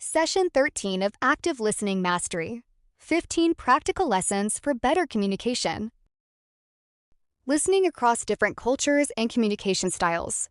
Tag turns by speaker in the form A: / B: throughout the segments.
A: Session 13 of Active Listening Mastery. 15 Practical Lessons for Better Communication. Listening across different cultures and communication styles.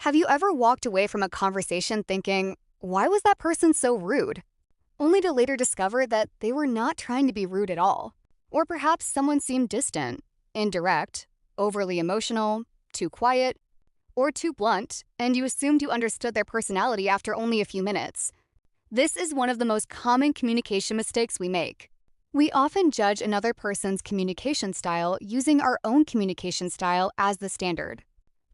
A: Have you ever walked away from a conversation thinking, why was that person so rude? Only to later discover that they were not trying to be rude at all. Or perhaps someone seemed distant, indirect, overly emotional, too quiet, or too blunt, and you assumed you understood their personality after only a few minutes. This is one of the most common communication mistakes we make. We often judge another person's communication style using our own communication style as the standard.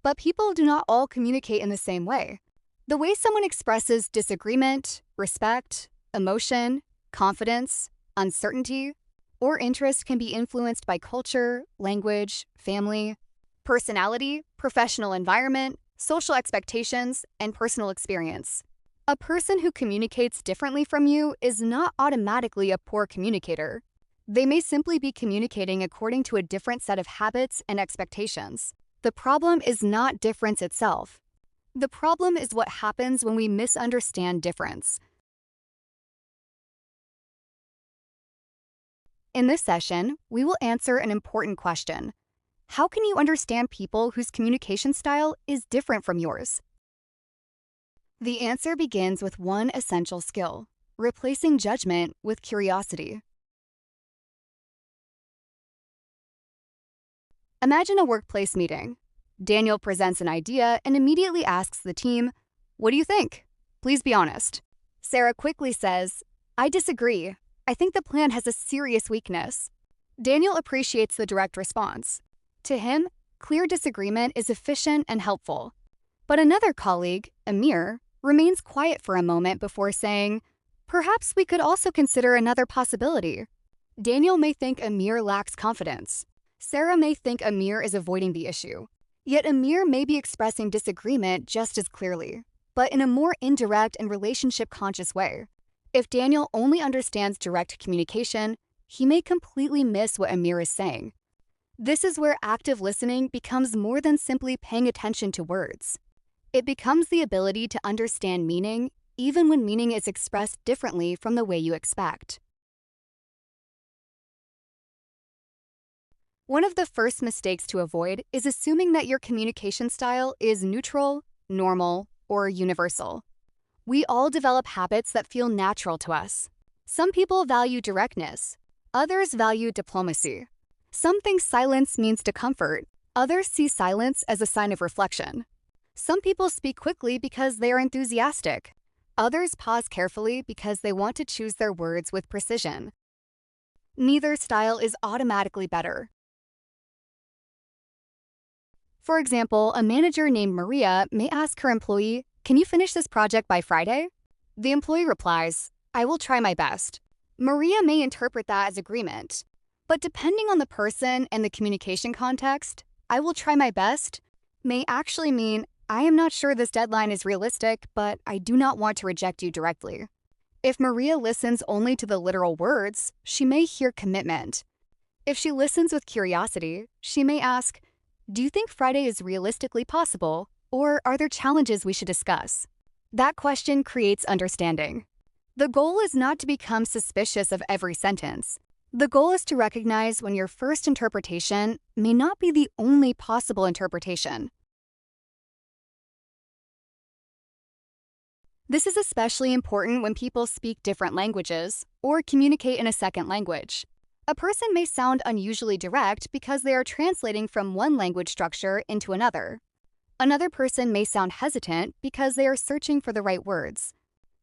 A: But people do not all communicate in the same way. The way someone expresses disagreement, respect, emotion, confidence, uncertainty, or interest can be influenced by culture, language, family, personality, professional environment, social expectations, and personal experience. A person who communicates differently from you is not automatically a poor communicator. They may simply be communicating according to a different set of habits and expectations. The problem is not difference itself. The problem is what happens when we misunderstand difference. In this session, we will answer an important question. How can you understand people whose communication style is different from yours? The answer begins with one essential skill: replacing judgment with curiosity. Imagine a workplace meeting. Daniel presents an idea and immediately asks the team, "What do you think? Please be honest." Sarah quickly says, "I disagree. I think the plan has a serious weakness." Daniel appreciates the direct response. To him, clear disagreement is efficient and helpful. But another colleague, Amir, remains quiet for a moment before saying, "Perhaps we could also consider another possibility." Daniel may think Amir lacks confidence. Sarah may think Amir is avoiding the issue. Yet Amir may be expressing disagreement just as clearly, but in a more indirect and relationship-conscious way. If Daniel only understands direct communication, he may completely miss what Amir is saying. This is where active listening becomes more than simply paying attention to words. It becomes the ability to understand meaning, even when meaning is expressed differently from the way you expect. One of the first mistakes to avoid is assuming that your communication style is neutral, normal, or universal. We all develop habits that feel natural to us. Some people value directness. Others value diplomacy. Some think silence means discomfort. Others see silence as a sign of reflection. Some people speak quickly because they are enthusiastic. Others pause carefully because they want to choose their words with precision. Neither style is automatically better. For example, a manager named Maria may ask her employee, "Can you finish this project by Friday?" The employee replies, "I will try my best." Maria may interpret that as agreement. But depending on the person and the communication context, "I will try my best" may actually mean, "I am not sure this deadline is realistic, but I do not want to reject you directly." If Maria listens only to the literal words, she may hear commitment. If she listens with curiosity, she may ask, "Do you think Friday is realistically possible, or are there challenges we should discuss?" That question creates understanding. The goal is not to become suspicious of every sentence. The goal is to recognize when your first interpretation may not be the only possible interpretation. This is especially important when people speak different languages or communicate in a second language. A person may sound unusually direct because they are translating from one language structure into another. Another person may sound hesitant because they are searching for the right words.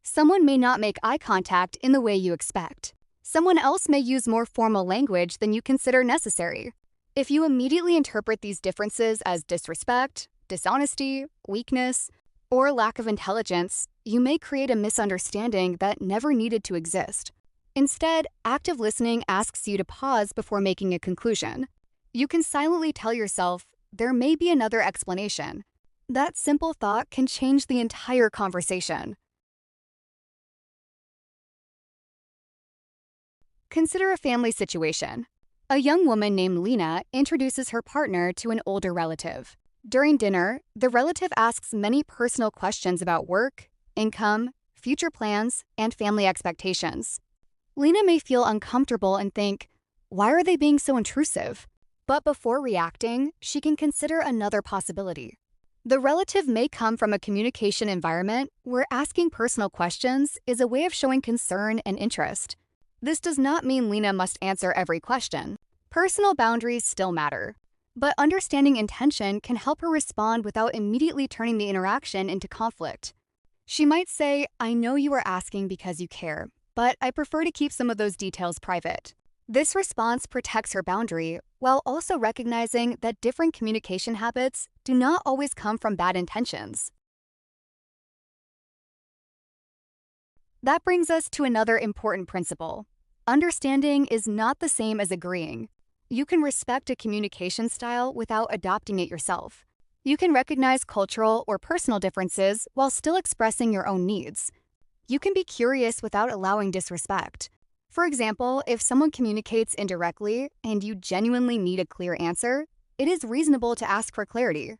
A: Someone may not make eye contact in the way you expect. Someone else may use more formal language than you consider necessary. If you immediately interpret these differences as disrespect, dishonesty, weakness, or lack of intelligence, you may create a misunderstanding that never needed to exist. Instead, active listening asks you to pause before making a conclusion. You can silently tell yourself, "There may be another explanation." That simple thought can change the entire conversation. Consider a family situation. A young woman named Lena introduces her partner to an older relative. During dinner, the relative asks many personal questions about work, income, future plans, and family expectations. Lena may feel uncomfortable and think, why are they being so intrusive? But before reacting, she can consider another possibility. The relative may come from a communication environment where asking personal questions is a way of showing concern and interest. This does not mean Lena must answer every question. Personal boundaries still matter. But understanding intention can help her respond without immediately turning the interaction into conflict. She might say, I know you are asking because you care, but I prefer to keep some of those details private. This response protects her boundary while also recognizing that different communication habits do not always come from bad intentions. That brings us to another important principle. Understanding is not the same as agreeing. You can respect a communication style without adopting it yourself. You can recognize cultural or personal differences while still expressing your own needs. You can be curious without allowing disrespect. For example, if someone communicates indirectly and you genuinely need a clear answer, it is reasonable to ask for clarity.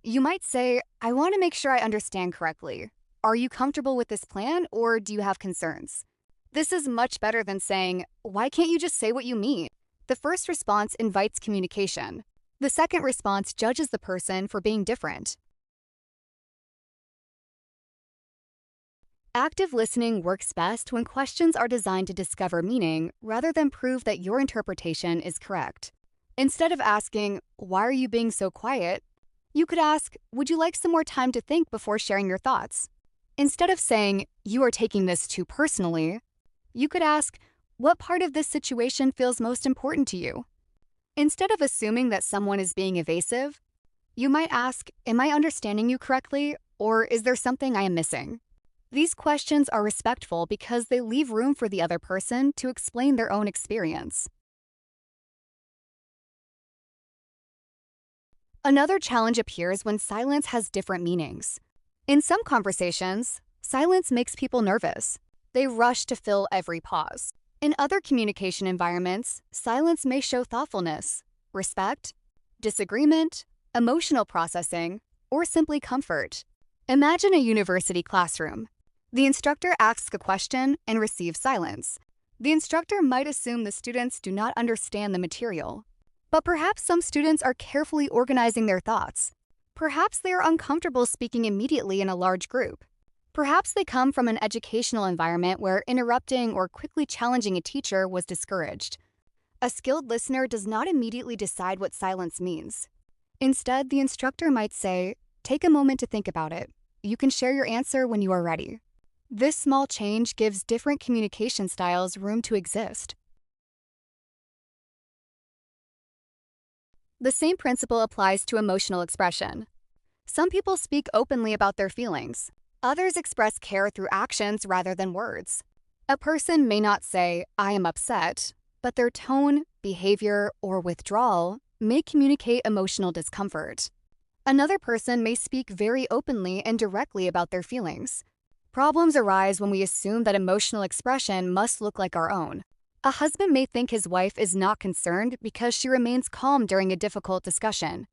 A: You might say, I want to make sure I understand correctly. Are you comfortable with this plan or do you have concerns? This is much better than saying, why can't you just say what you mean? The first response invites communication. The second response judges the person for being different. Active listening works best when questions are designed to discover meaning rather than prove that your interpretation is correct. Instead of asking, why are you being so quiet? You could ask, would you like some more time to think before sharing your thoughts? Instead of saying, you are taking this too personally, you could ask, what part of this situation feels most important to you? Instead of assuming that someone is being evasive, you might ask, am I understanding you correctly, or is there something I am missing? These questions are respectful because they leave room for the other person to explain their own experience. Another challenge appears when silence has different meanings. In some conversations, silence makes people nervous. They rush to fill every pause. In other communication environments, silence may show thoughtfulness, respect, disagreement, emotional processing, or simply comfort. Imagine a university classroom. The instructor asks a question and receives silence. The instructor might assume the students do not understand the material. But perhaps some students are carefully organizing their thoughts. Perhaps they are uncomfortable speaking immediately in a large group. Perhaps they come from an educational environment where interrupting or quickly challenging a teacher was discouraged. A skilled listener does not immediately decide what silence means. Instead, the instructor might say, take a moment to think about it. You can share your answer when you are ready. This small change gives different communication styles room to exist. The same principle applies to emotional expression. Some people speak openly about their feelings. Others express care through actions rather than words. A person may not say, I am upset, but their tone, behavior, or withdrawal may communicate emotional discomfort. Another person may speak very openly and directly about their feelings. Problems arise when we assume that emotional expression must look like our own. A husband may think his wife is not concerned because she remains calm during a difficult discussion.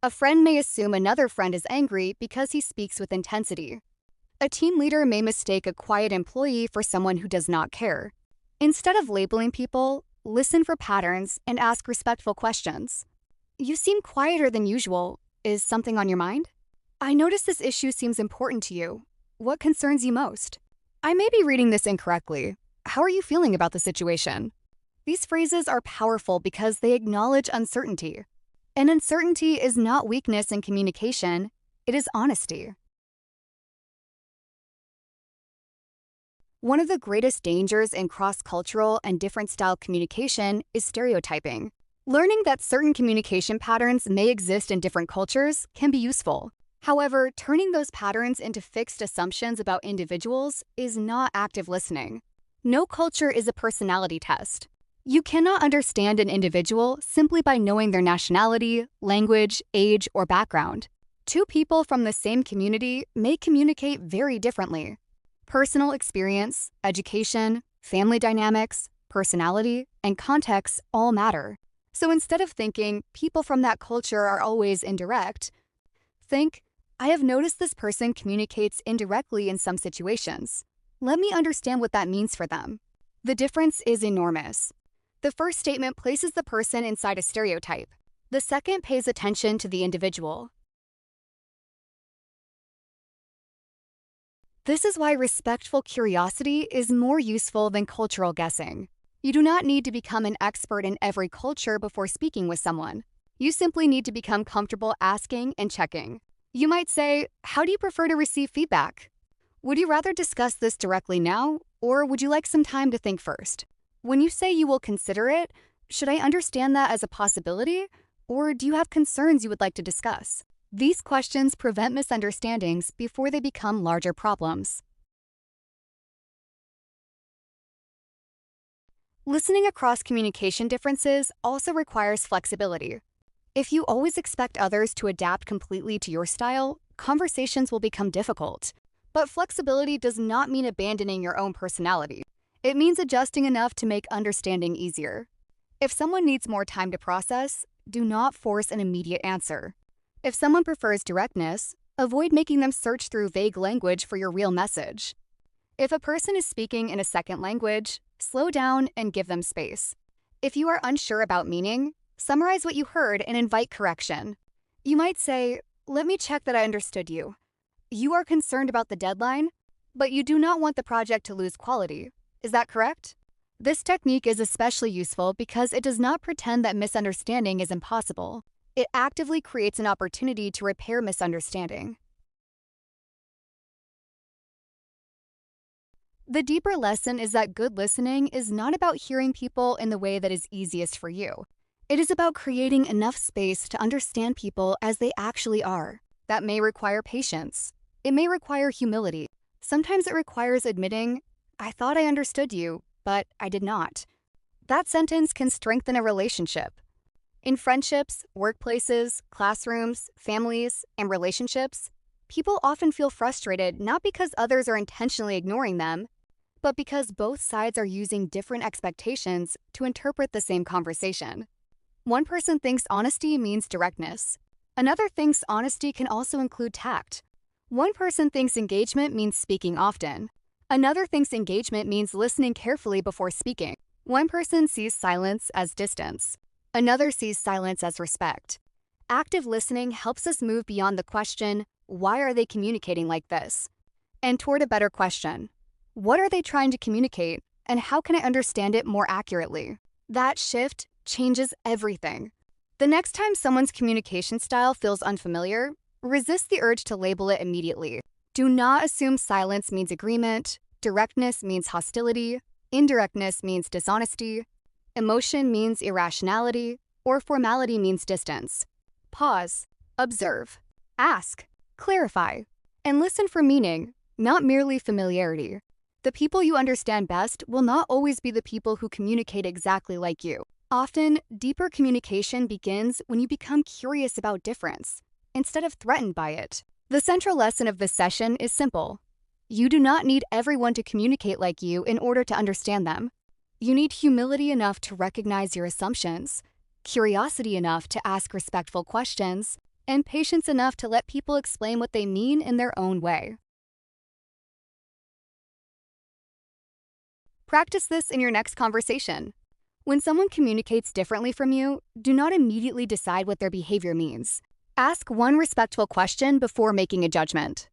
A: A friend may assume another friend is angry because he speaks with intensity. A team leader may mistake a quiet employee for someone who does not care. Instead of labeling people, listen for patterns and ask respectful questions. You seem quieter than usual. Is something on your mind? I notice this issue seems important to you. What concerns you most? I may be reading this incorrectly. How are you feeling about the situation? These phrases are powerful because they acknowledge uncertainty. And uncertainty is not weakness in communication, it is honesty. One of the greatest dangers in cross-cultural and different-style communication is stereotyping. Learning that certain communication patterns may exist in different cultures can be useful. However, turning those patterns into fixed assumptions about individuals is not active listening. No culture is a personality test. You cannot understand an individual simply by knowing their nationality, language, age, or background. Two people from the same community may communicate very differently. Personal experience, education, family dynamics, personality, and context all matter. So instead of thinking people from that culture are always indirect, think, I have noticed this person communicates indirectly in some situations. Let me understand what that means for them. The difference is enormous. The first statement places the person inside a stereotype. The second pays attention to the individual. This is why respectful curiosity is more useful than cultural guessing. You do not need to become an expert in every culture before speaking with someone. You simply need to become comfortable asking and checking. You might say, how do you prefer to receive feedback? Would you rather discuss this directly now, or would you like some time to think first? When you say you will consider it, should I understand that as a possibility, or do you have concerns you would like to discuss? These questions prevent misunderstandings before they become larger problems. Listening across communication differences also requires flexibility. If you always expect others to adapt completely to your style, conversations will become difficult. But flexibility does not mean abandoning your own personality. It means adjusting enough to make understanding easier. If someone needs more time to process, do not force an immediate answer. If someone prefers directness, avoid making them search through vague language for your real message. If a person is speaking in a second language, slow down and give them space. If you are unsure about meaning, summarize what you heard and invite correction. You might say, let me check that I understood you. You are concerned about the deadline, but you do not want the project to lose quality. Is that correct? This technique is especially useful because it does not pretend that misunderstanding is impossible. It actively creates an opportunity to repair misunderstanding. The deeper lesson is that good listening is not about hearing people in the way that is easiest for you. It is about creating enough space to understand people as they actually are. That may require patience. It may require humility. Sometimes it requires admitting, I thought I understood you, but I did not. That sentence can strengthen a relationship. In friendships, workplaces, classrooms, families, and relationships, people often feel frustrated not because others are intentionally ignoring them, but because both sides are using different expectations to interpret the same conversation. One person thinks honesty means directness. Another thinks honesty can also include tact. One person thinks engagement means speaking often. Another thinks engagement means listening carefully before speaking. One person sees silence as distance. Another sees silence as respect. Active listening helps us move beyond the question, why are they communicating like this? And toward a better question, what are they trying to communicate, and how can I understand it more accurately? That shift changes everything. The next time someone's communication style feels unfamiliar, resist the urge to label it immediately. Do not assume silence means agreement, directness means hostility, indirectness means dishonesty, emotion means irrationality, or formality means distance. Pause, observe, ask, clarify, and listen for meaning, not merely familiarity. The people you understand best will not always be the people who communicate exactly like you. Often, deeper communication begins when you become curious about difference, instead of threatened by it. The central lesson of this session is simple. You do not need everyone to communicate like you in order to understand them. You need humility enough to recognize your assumptions, curiosity enough to ask respectful questions, and patience enough to let people explain what they mean in their own way. Practice this in your next conversation. When someone communicates differently from you, do not immediately decide what their behavior means. Ask one respectful question before making a judgment.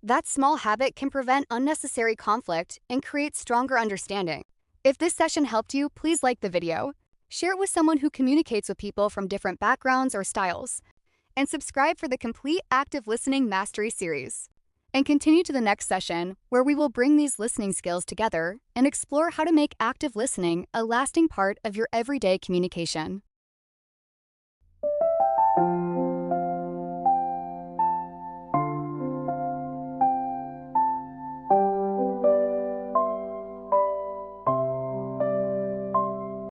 A: That small habit can prevent unnecessary conflict and create stronger understanding. If this session helped you, please like the video, share it with someone who communicates with people from different backgrounds or styles, and subscribe for the complete Active Listening Mastery series. And continue to the next session, where we will bring these listening skills together and explore how to make active listening a lasting part of your everyday communication.